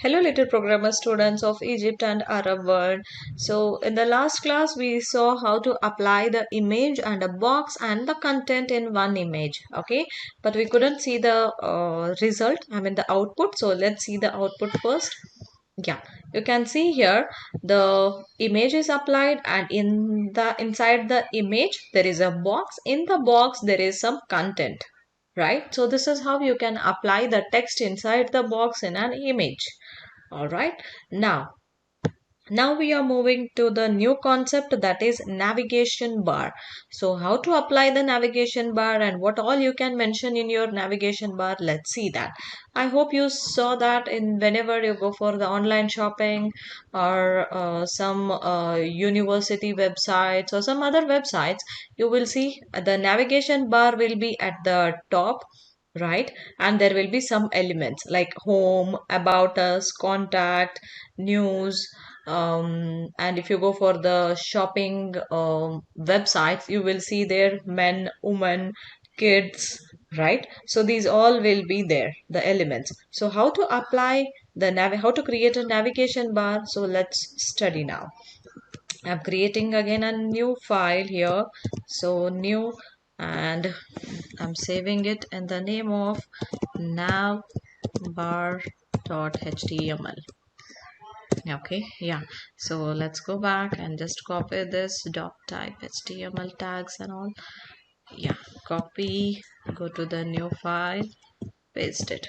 Hello little programmer students of Egypt and Arab world. So in the last class we saw how to apply the image and a box and the content in one image. Okay, but we couldn't see the result, the output. So let's see the output first. Yeah, you can see here the image is applied, and inside the image there is a box. In the box there is some content, right? So this is how you can apply the text inside the box in an image. All right. Now we are moving to the new concept, that is navigation bar. So how to apply the navigation bar and what all you can mention in your navigation bar, let's see that. I hope you saw that in whenever you go for the online shopping or some university websites or some other websites, you will see the navigation bar will be at the top, right? And there will be some elements like home, about us, contact, news, and if you go for the shopping websites, you will see there men, women, kids, right? So these all will be there, the elements. So how to apply the how to create a navigation bar, so let's study now. I'm creating again a new file here, so new, and I'm saving it in the name of navbar.html. Okay, yeah, so let's go back and just copy this doc type HTML tags and all. Yeah, copy, go to the new file, paste it.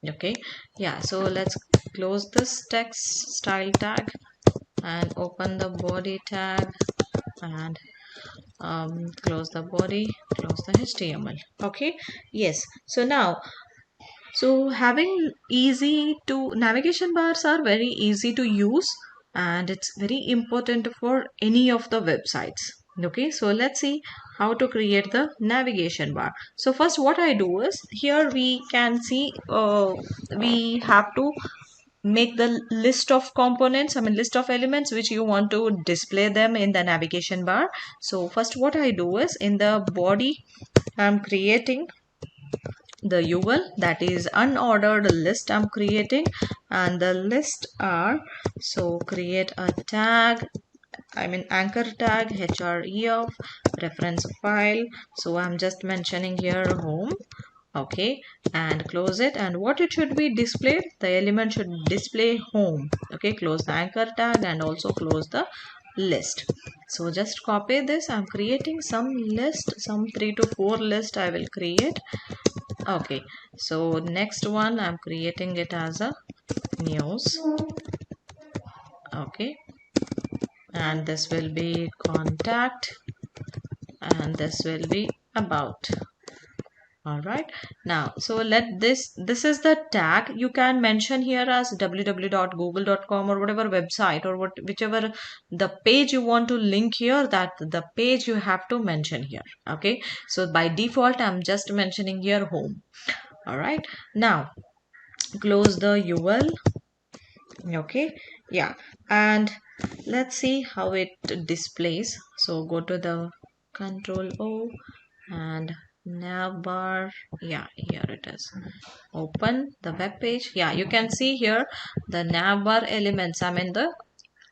Okay, yeah, so let's close this text style tag and open the body tag and close the body, close the HTML. Okay, yes, so now, so having easy to navigation bars are very easy to use, and it's very important for any of the websites. Okay, so let's see how to create the navigation bar. So first what I do is, here we can see we have to make the list of components, list of elements which you want to display them in the navigation bar. So first what I do is, in the body I'm creating the UL, that is unordered list I'm creating, and the list are, so create a tag, anchor tag href reference file. So I'm just mentioning here home. Okay, and close it, and what it should be displayed, the element should display home. Okay, close the anchor tag and also close the list. So just copy this, I'm creating some list, some 3 to 4 list I will create. Okay, so next one I'm creating it as a news. Okay, and this will be contact, and this will be about. All right, now so let this is the tag. You can mention here as www.google.com or whatever website or whichever the page you want to link here, that the page you have to mention here. Okay, so by default I'm just mentioning here home. All right, now close the UL. Okay, yeah, and let's see how it displays. So go to the Control O and nav bar. Yeah, here it is. Open the web page. Yeah, you can see here the nav bar elements, the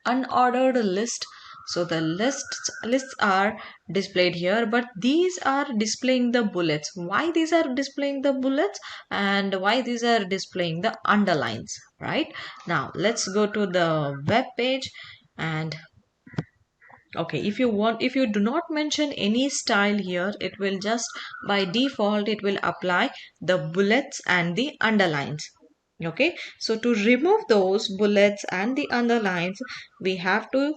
unordered list. So the lists are displayed here, but these are displaying the bullets. Why these are displaying the bullets and why these are displaying the underlines, right? Now let's go to the web page, and okay, if you do not mention any style here, it will just by default it will apply the bullets and the underlines. Okay, so to remove those bullets and the underlines, we have to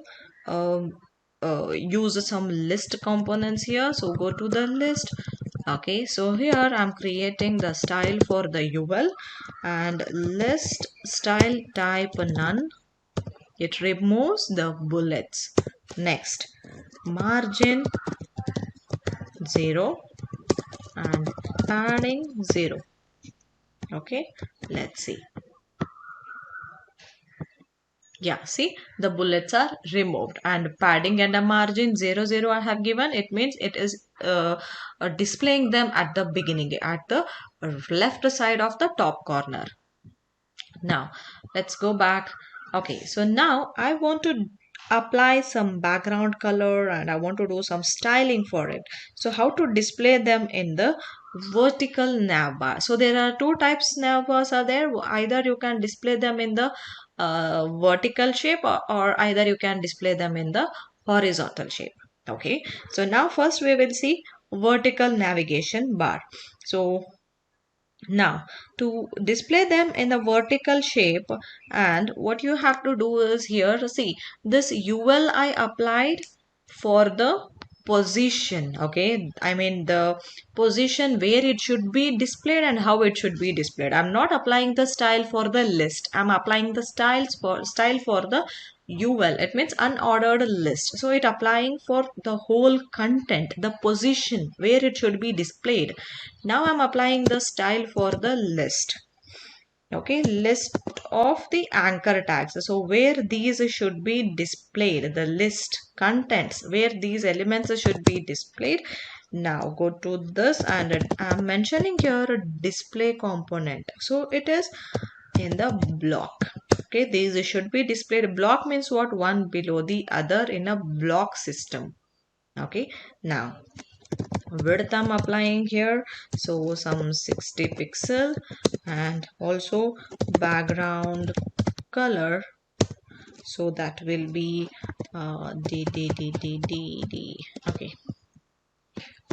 um, use some list components here. So go to the list. Okay, so here I'm creating the style for the UL, and list style type none. It removes the bullets. Next, margin 0 and padding 0. Okay, let's see. Yeah, see, the bullets are removed, and padding and a margin 0 I have given. It means it is displaying them at the beginning, at the left side of the top corner. Now let's go back. Okay, so now I want to apply some background color and I want to do some styling for it. So how to display them in the vertical navbar? So there are two types navbars are there. Either you can display them in the vertical shape, or either you can display them in the horizontal shape. Okay, so now first we will see vertical navigation bar. So now to display them in a vertical shape, and what you have to do is here, see this UL I applied for the position. Okay, I mean the position where it should be displayed and how it should be displayed. I'm not applying the style for the list, I'm applying the style for the UL. It means unordered list. So it applying for the whole content, the position where it should be displayed. Now I'm applying the style for the list. Okay, list of the anchor tags. So where these should be displayed, the list contents where these elements should be displayed. Now go to this, and I'm mentioning here a display component. So it is in the block. Okay, these should be displayed. Block means what? One below the other in a block system. Okay, now width I'm applying here, so some 60 pixel, and also background color, so that will be D. Okay,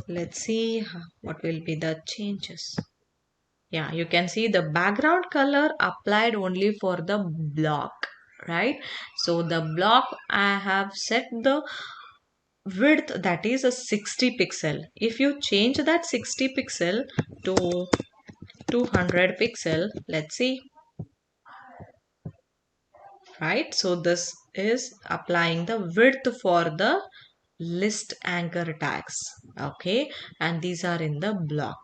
let's see what will be the changes. Yeah, you can see the background color applied only for the block, right? So the block I have set the width, that is a 60 pixel. If you change that 60 pixel to 200 pixel, let's see, right? So this is applying the width for the list anchor tags. Okay, and these are in the block.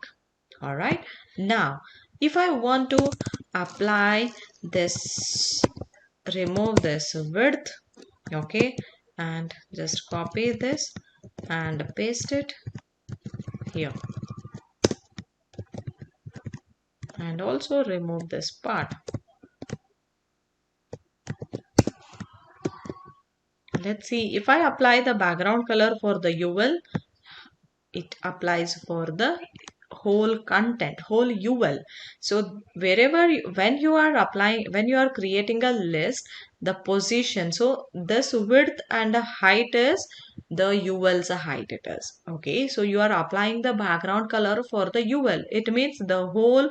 All right, now if I want to apply this, remove this width, okay, and just copy this and paste it here, and also remove this part. Let's see, if I apply the background color for the UL, it applies for the whole content, whole UL. So wherever when you are applying, when you are creating a list, the position, so this width and height is the UL's height it is. Okay, so you are applying the background color for the UL. It means the whole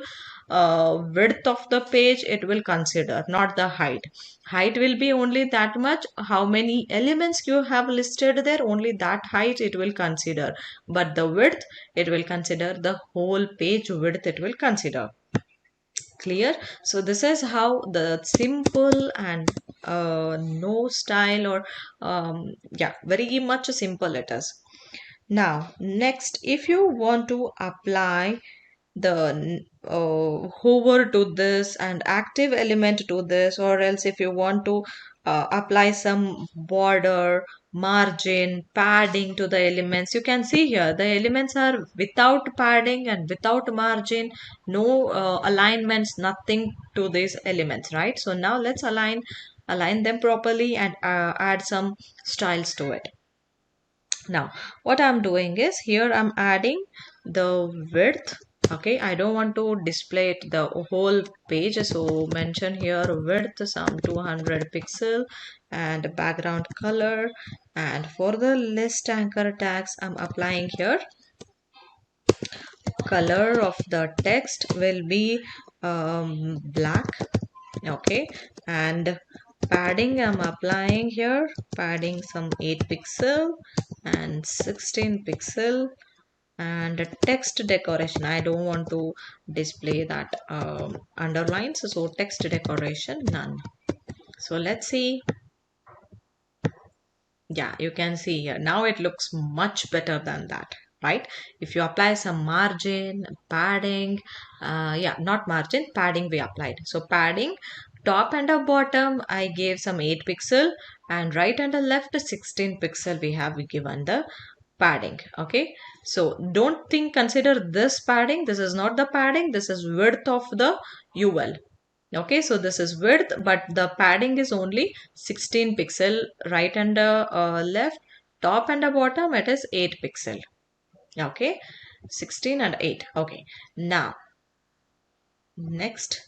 width of the page it will consider, not the height. Height will be only that much, how many elements you have listed there, only that height it will consider. But the width, it will consider the whole page width, it will consider. Clear? So this is how the simple and no style, or yeah, very much simple it is. Now next, if you want to apply the hover to this and active element to this, or else if you want to apply some border, margin, padding to the elements, you can see here the elements are without padding and without margin, no alignments, nothing to these elements, right? So now let's align them properly and add some styles to it. Now what I'm doing is, here I'm adding the width. Okay, I don't want to display it the whole page, so mention here width some 200 pixel and background color, and for the list anchor tags I'm applying here color of the text will be black. Okay, and padding I'm applying here, padding some 8 pixel and 16 pixel, and text decoration I don't want to display that underlines, so text decoration none. So let's see. Yeah, you can see here now it looks much better than that, right? If you apply some margin, padding, yeah, not margin, padding we applied. So padding top and a bottom I gave some 8 pixel, and right and the left 16 pixel we have given the padding. Okay, so consider this padding, this is not the padding, this is width of the UL. Okay, so this is width, but the padding is only 16 pixel, right and left, top and the bottom it is 8 pixel. Okay, 16 and 8. Okay, now next